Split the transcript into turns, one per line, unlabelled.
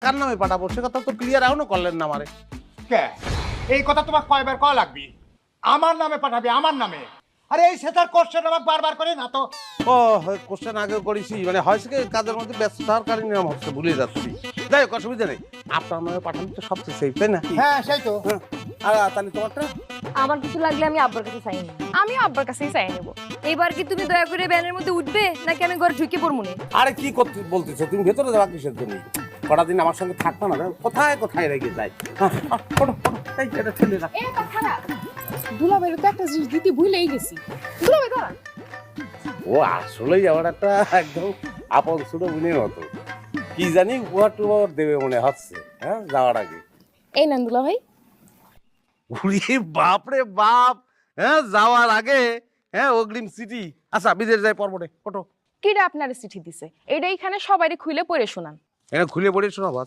কার নামে পাঠাবো সে কথা তো ক্লিয়ার এখনো করলেন না আমারে।
কে এই কথা তোমার কয়বার কয়া লাগবি? আমার নামে পাঠাবি, আমার নামে। আরে এই সেটার কোশ্চেন আমাকে বারবার করে না তো।
ও কোশ্চেন আগেও করেছি, মানে হয়েছে কি কাজের মধ্যে ব্যস্ততার কারণে নাম হচ্ছে ভুলে যাচ্ছি। যাই হোক অসুবিধা নেই, আপনার নামে পাঠানো তো সবচেয়ে সেফ, তাই না?
হ্যাঁ সেই তো।
হ্যাঁ। আর তাহলে তোমারটা?
আমার কিছু লাগলে আমি আব্বার কাছে চাই নিব। আমিও আব্বার কাছেই চাই নেব। এবার কি তুমি দয়া করে ব্যানের মধ্যে উঠবে নাকি আমি ঘরে ঢুকে পড়বো না?
আরে কি করতে বলতেছো তুমি, ভেতরে যাওয়া কিসের জন্য? কটা দিন আমার সঙ্গে থাকতো না, কোথায় কোথায় রেখে যায়। এটা ঠেলে রাখ।
এ কথাটা দুলাভাইয়ের তো একটা জিনিস দিতে ভুলেই গেছি। দুলাভাই দাঁড়ান।
ও আসলেই আমার একটা একদম আপন ছোট বোনের মতো, কি জানি উপহার টুহার দেবে মনে হচ্ছে হ্যাঁ যাওয়ার আগে।
এই নেন দুলাভাই।
উড়ি বাপ রে বাপ, হ্যাঁ যাওয়ার আগে হ্যাঁ অগ্রিম সিটি। আচ্ছা বিদেশ যাই পর্বটে ফটো
কিরা আপনার চিঠি দিছে? এইটা এখানে সবাইরে খুলে পড়ে শোনান।
এটা খুলে পড়ে শোনাবো।